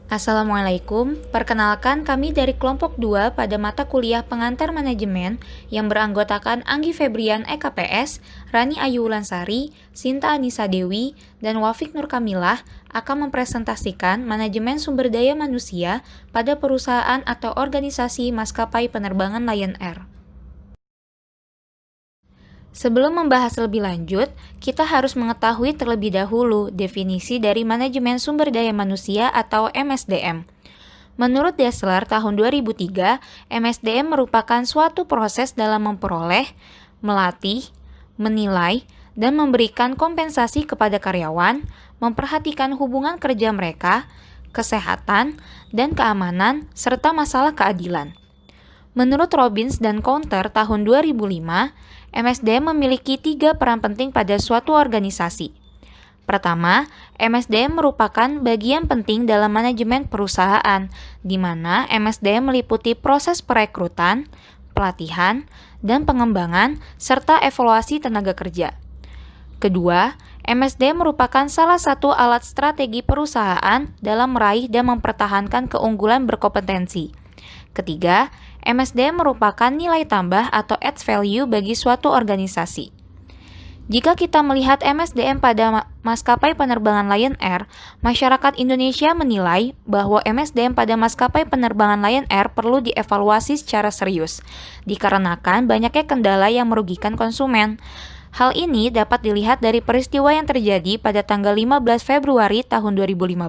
Assalamualaikum, perkenalkan kami dari kelompok 2 pada mata kuliah Pengantar Manajemen yang beranggotakan Anggi Febrian EKPS, Rani Ayu Wulansari, Sinta Anissa Dewi, dan Wafik Nur Kamilah akan mempresentasikan manajemen sumber daya manusia pada perusahaan atau organisasi maskapai penerbangan Lion Air. Sebelum membahas lebih lanjut, kita harus mengetahui terlebih dahulu definisi dari manajemen sumber daya manusia atau MSDM. Menurut Dassler tahun 2003, MSDM merupakan suatu proses dalam memperoleh, melatih, menilai, dan memberikan kompensasi kepada karyawan, memperhatikan hubungan kerja mereka, kesehatan, dan keamanan, serta masalah keadilan. Menurut Robbins dan Counter tahun 2005, MSDM memiliki 3 peran penting pada suatu organisasi. Pertama, MSDM merupakan bagian penting dalam manajemen perusahaan, di mana MSDM meliputi proses perekrutan, pelatihan, dan pengembangan, serta evaluasi tenaga kerja. Kedua, MSDM merupakan salah satu alat strategi perusahaan dalam meraih dan mempertahankan keunggulan berkompetensi. Ketiga, MSDM merupakan nilai tambah atau add value bagi suatu organisasi. Jika kita melihat MSDM pada maskapai penerbangan Lion Air, masyarakat Indonesia menilai bahwa MSDM pada maskapai penerbangan Lion Air perlu dievaluasi secara serius, dikarenakan banyaknya kendala yang merugikan konsumen. Hal ini dapat dilihat dari peristiwa yang terjadi pada tanggal 15 Februari tahun 2015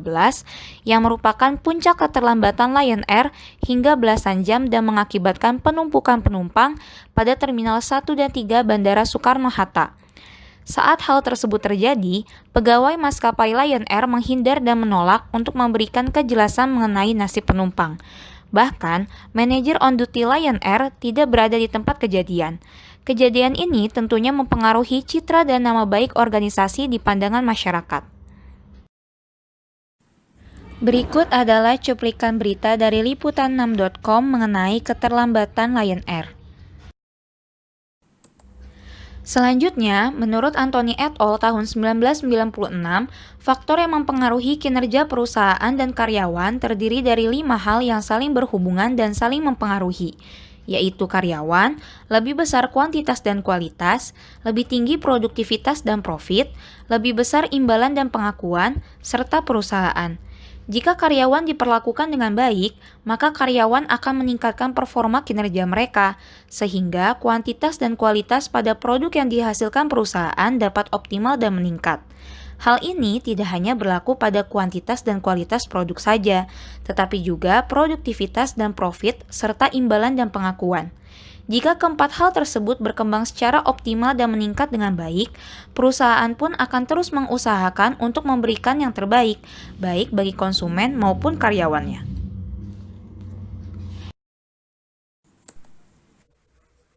yang merupakan puncak keterlambatan Lion Air hingga belasan jam dan mengakibatkan penumpukan penumpang pada Terminal 1 dan 3 Bandara Soekarno-Hatta. Saat hal tersebut terjadi, pegawai maskapai Lion Air menghindar dan menolak untuk memberikan kejelasan mengenai nasib penumpang. Bahkan, manajer on duty Lion Air tidak berada di tempat kejadian. Kejadian ini tentunya mempengaruhi citra dan nama baik organisasi di pandangan masyarakat. Berikut adalah cuplikan berita dari liputan6.com mengenai keterlambatan Lion Air. Selanjutnya, menurut Anthony et al. Tahun 1996, faktor yang mempengaruhi kinerja perusahaan dan karyawan terdiri dari 5 hal yang saling berhubungan dan saling mempengaruhi, yaitu karyawan, lebih besar kuantitas dan kualitas, lebih tinggi produktivitas dan profit, lebih besar imbalan dan pengakuan, serta perusahaan. Jika karyawan diperlakukan dengan baik, maka karyawan akan meningkatkan performa kinerja mereka, sehingga kuantitas dan kualitas pada produk yang dihasilkan perusahaan dapat optimal dan meningkat. Hal ini tidak hanya berlaku pada kuantitas dan kualitas produk saja, tetapi juga produktivitas dan profit, serta imbalan dan pengakuan. Jika keempat hal tersebut berkembang secara optimal dan meningkat dengan baik, perusahaan pun akan terus mengusahakan untuk memberikan yang terbaik, baik bagi konsumen maupun karyawannya.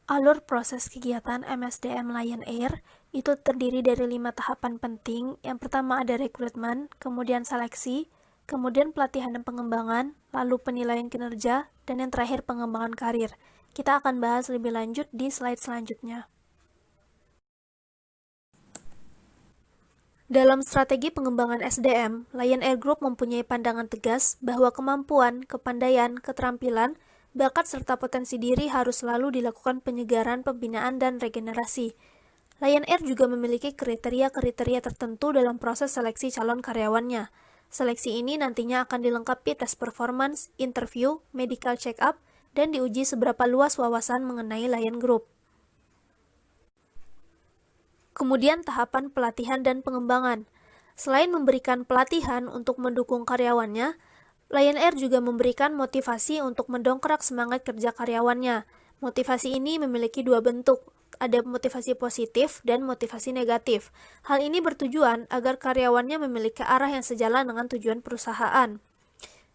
Alur proses kegiatan MSDM Lion Air itu terdiri dari 5 tahapan penting. Yang pertama ada rekrutmen, kemudian seleksi, kemudian pelatihan dan pengembangan, lalu penilaian kinerja, dan yang terakhir pengembangan karir. Kita akan bahas lebih lanjut di slide selanjutnya. Dalam strategi pengembangan SDM, Lion Air Group mempunyai pandangan tegas bahwa kemampuan, kepandaian, keterampilan, bakat serta potensi diri harus selalu dilakukan penyegaran, pembinaan, dan regenerasi. Lion Air juga memiliki kriteria-kriteria tertentu dalam proses seleksi calon karyawannya. Seleksi ini nantinya akan dilengkapi tes performance, interview, medical check-up, dan diuji seberapa luas wawasan mengenai Lion Group. Kemudian tahapan pelatihan dan pengembangan. Selain memberikan pelatihan untuk mendukung karyawannya, Lion Air juga memberikan motivasi untuk mendongkrak semangat kerja karyawannya. Motivasi ini memiliki 2 bentuk, ada motivasi positif dan motivasi negatif. Hal ini bertujuan agar karyawannya memiliki arah yang sejalan dengan tujuan perusahaan.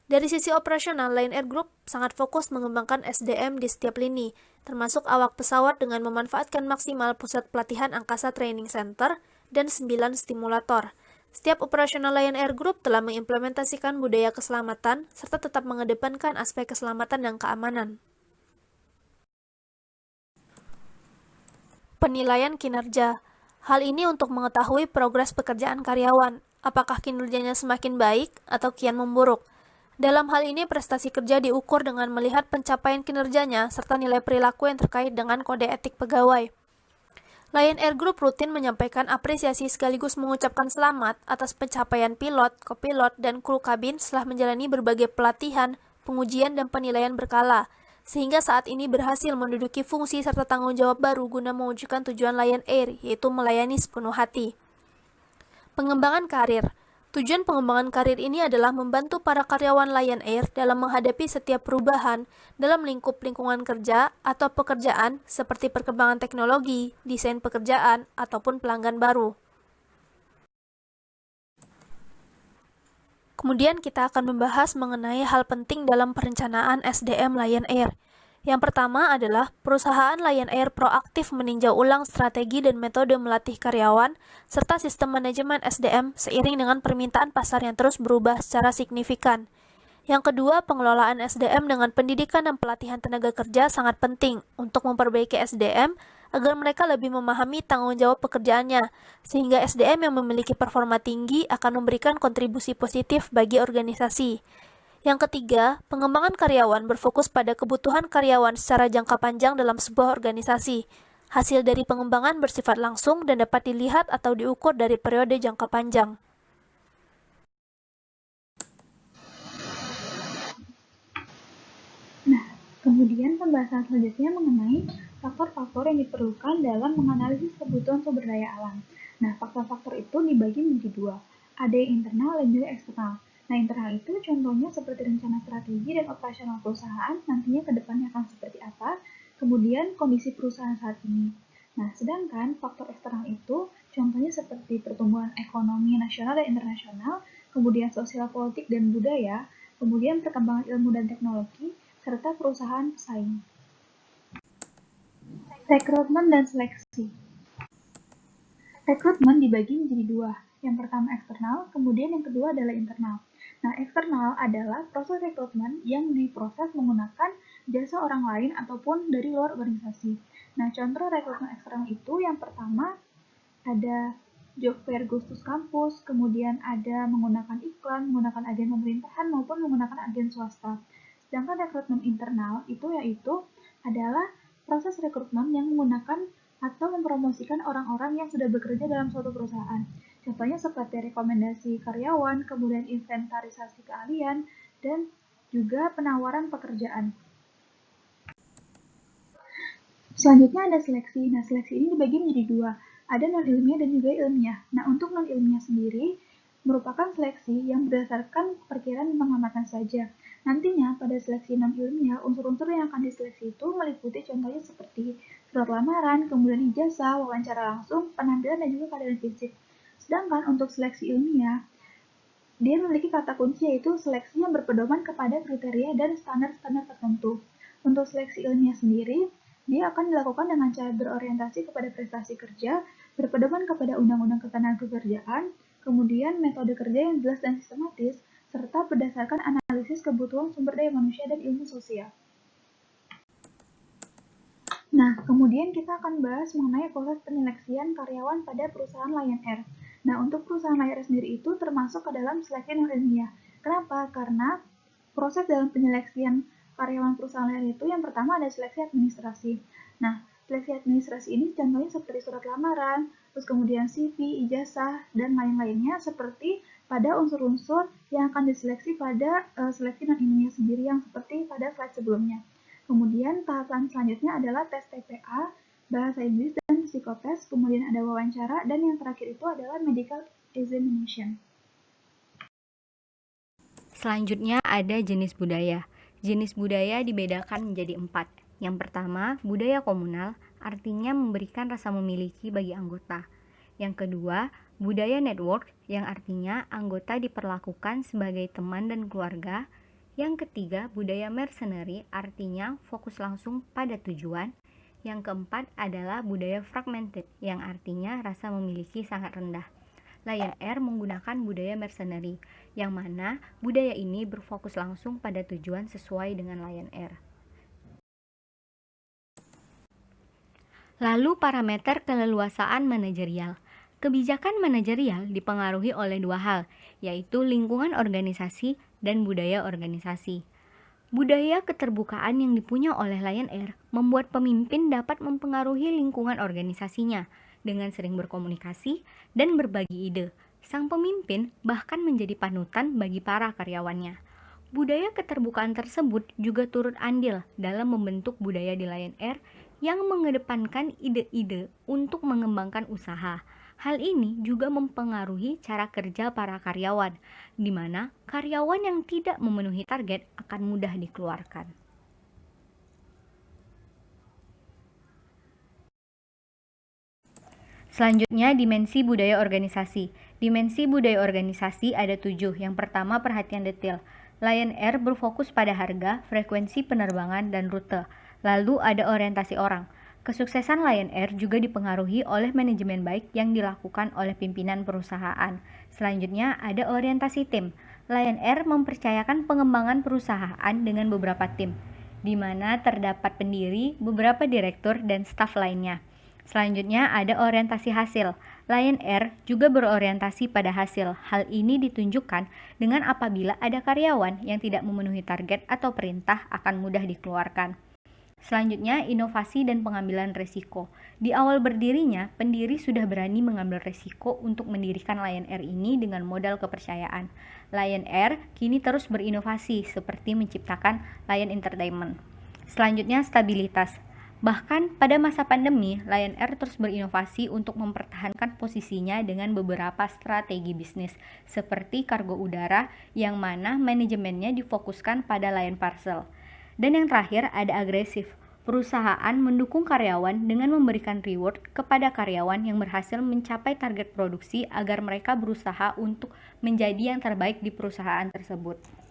Dari sisi operasional, Lion Air Group sangat fokus mengembangkan SDM di setiap lini, termasuk awak pesawat dengan memanfaatkan maksimal pusat pelatihan angkasa training center dan 9 stimulator. Setiap operasional Lion Air Group telah mengimplementasikan budaya keselamatan serta tetap mengedepankan aspek keselamatan dan keamanan. Penilaian kinerja. Hal ini untuk mengetahui progres pekerjaan karyawan, apakah kinerjanya semakin baik atau kian memburuk. Dalam hal ini, prestasi kerja diukur dengan melihat pencapaian kinerjanya serta nilai perilaku yang terkait dengan kode etik pegawai. Lion Air Group rutin menyampaikan apresiasi sekaligus mengucapkan selamat atas pencapaian pilot, kopilot, dan kru kabin setelah menjalani berbagai pelatihan, pengujian, dan penilaian berkala, sehingga saat ini berhasil menduduki fungsi serta tanggung jawab baru guna mewujudkan tujuan Lion Air, yaitu melayani sepenuh hati. Pengembangan karir. Tujuan pengembangan karir ini adalah membantu para karyawan Lion Air dalam menghadapi setiap perubahan dalam lingkup lingkungan kerja atau pekerjaan seperti perkembangan teknologi, desain pekerjaan, ataupun pelanggan baru. Kemudian kita akan membahas mengenai hal penting dalam perencanaan SDM Lion Air. Yang pertama adalah perusahaan Lion Air proaktif meninjau ulang strategi dan metode melatih karyawan, serta sistem manajemen SDM seiring dengan permintaan pasar yang terus berubah secara signifikan. Yang kedua, pengelolaan SDM dengan pendidikan dan pelatihan tenaga kerja sangat penting untuk memperbaiki SDM agar mereka lebih memahami tanggung jawab pekerjaannya, sehingga SDM yang memiliki performa tinggi akan memberikan kontribusi positif bagi organisasi. Yang ketiga, pengembangan karyawan berfokus pada kebutuhan karyawan secara jangka panjang dalam sebuah organisasi. Hasil dari pengembangan bersifat langsung dan dapat dilihat atau diukur dari periode jangka panjang. Nah, kemudian pembahasan selanjutnya mengenai faktor-faktor yang diperlukan dalam menganalisis kebutuhan sumber daya alam. Nah, faktor-faktor itu dibagi menjadi dua. Ada yang internal dan juga eksternal. Nah, internal itu contohnya seperti rencana strategi dan operasional perusahaan nantinya ke depannya akan seperti apa, kemudian kondisi perusahaan saat ini. Nah, sedangkan faktor eksternal itu contohnya seperti pertumbuhan ekonomi nasional dan internasional, kemudian sosial politik dan budaya, kemudian perkembangan ilmu dan teknologi, serta perusahaan pesaing. Rekrutmen dan seleksi. Rekrutmen dibagi menjadi dua. Yang pertama eksternal, kemudian yang kedua adalah internal. Nah, eksternal adalah proses rekrutmen yang diproses menggunakan jasa orang lain ataupun dari luar organisasi. Nah, contoh rekrutmen eksternal itu yang pertama ada job fair khusus kampus, kemudian ada menggunakan iklan, menggunakan agen pemerintahan maupun menggunakan agen swasta. Sedangkan rekrutmen internal itu yaitu adalah proses rekrutmen yang menggunakan atau mempromosikan orang-orang yang sudah bekerja dalam suatu perusahaan. Contohnya seperti rekomendasi karyawan, kemudian inventarisasi keahlian, dan juga penawaran pekerjaan. Selanjutnya ada seleksi. Nah, seleksi ini dibagi menjadi dua. Ada non-ilmiah dan juga ilmiah. Nah, untuk non-ilmiah sendiri merupakan seleksi yang berdasarkan perkiraan dan pengamatan saja. Nantinya pada seleksi non-ilmiah, unsur-unsur yang akan diseleksi itu meliputi contohnya seperti surat lamaran, kemudian ijazah, wawancara langsung, penampilan, dan juga keadaan fisik. Sedangkan untuk seleksi ilmiah, dia memiliki kata kunci yaitu seleksi yang berpedoman kepada kriteria dan standar-standar tertentu. Untuk seleksi ilmiah sendiri, dia akan dilakukan dengan cara berorientasi kepada prestasi kerja, berpedoman kepada undang-undang ketenagakerjaan, kemudian metode kerja yang jelas dan sistematis, serta berdasarkan analisis kebutuhan sumber daya manusia dan ilmu sosial. Nah, kemudian kita akan bahas mengenai proses penyeleksian karyawan pada perusahaan Lion Air. Nah, untuk perusahaan Lion Air sendiri itu termasuk ke dalam seleksi non-ilmiah. Kenapa? Karena proses dalam penyeleksian karyawan perusahaan Lion Air itu yang pertama ada seleksi administrasi. Nah, seleksi administrasi ini contohnya seperti surat lamaran, terus kemudian CV, ijazah, dan lain-lainnya seperti pada unsur-unsur yang akan diseleksi pada seleksi non-ilmiah sendiri yang seperti pada slide sebelumnya. Kemudian tahapan selanjutnya adalah tes TPA, bahasa Inggris, dan psikotes, kemudian ada wawancara, dan yang terakhir itu adalah medical examination. Selanjutnya ada jenis budaya. Jenis budaya dibedakan menjadi 4. Yang pertama, budaya komunal, artinya memberikan rasa memiliki bagi anggota. Yang kedua, budaya network, yang artinya anggota diperlakukan sebagai teman dan keluarga. Yang ketiga, budaya mercenary, artinya fokus langsung pada tujuan. Yang keempat adalah budaya fragmented, yang artinya rasa memiliki sangat rendah. Lion Air menggunakan budaya mercenary, yang mana budaya ini berfokus langsung pada tujuan sesuai dengan Lion Air. Lalu parameter keleluasaan manajerial. Kebijakan manajerial dipengaruhi oleh dua hal, yaitu lingkungan organisasi dan budaya organisasi. Budaya keterbukaan yang dipunya oleh Lion Air membuat pemimpin dapat mempengaruhi lingkungan organisasinya dengan sering berkomunikasi dan berbagi ide. Sang pemimpin bahkan menjadi panutan bagi para karyawannya. Budaya keterbukaan tersebut juga turut andil dalam membentuk budaya di Lion Air yang mengedepankan ide-ide untuk mengembangkan usaha. Hal ini juga mempengaruhi cara kerja para karyawan, di mana karyawan yang tidak memenuhi target akan mudah dikeluarkan. Selanjutnya, dimensi budaya organisasi. Dimensi budaya organisasi ada 7. Yang pertama, perhatian detail. Lion Air berfokus pada harga, frekuensi penerbangan, dan rute. Lalu ada orientasi orang. Kesuksesan Lion Air juga dipengaruhi oleh manajemen baik yang dilakukan oleh pimpinan perusahaan. Selanjutnya ada orientasi tim. Lion Air mempercayakan pengembangan perusahaan dengan beberapa tim, di mana terdapat pendiri, beberapa direktur, dan staf lainnya. Selanjutnya ada orientasi hasil. Lion Air juga berorientasi pada hasil. Hal ini ditunjukkan dengan apabila ada karyawan yang tidak memenuhi target atau perintah akan mudah dikeluarkan. Selanjutnya, inovasi dan pengambilan resiko. Di awal berdirinya, pendiri sudah berani mengambil resiko untuk mendirikan Lion Air ini dengan modal kepercayaan. Lion Air kini terus berinovasi seperti menciptakan Lion Entertainment. Selanjutnya, stabilitas. Bahkan pada masa pandemi, Lion Air terus berinovasi untuk mempertahankan posisinya dengan beberapa strategi bisnis, seperti kargo udara yang mana manajemennya difokuskan pada Lion Parcel. Dan yang terakhir ada agresif. Perusahaan mendukung karyawan dengan memberikan reward kepada karyawan yang berhasil mencapai target produksi agar mereka berusaha untuk menjadi yang terbaik di perusahaan tersebut.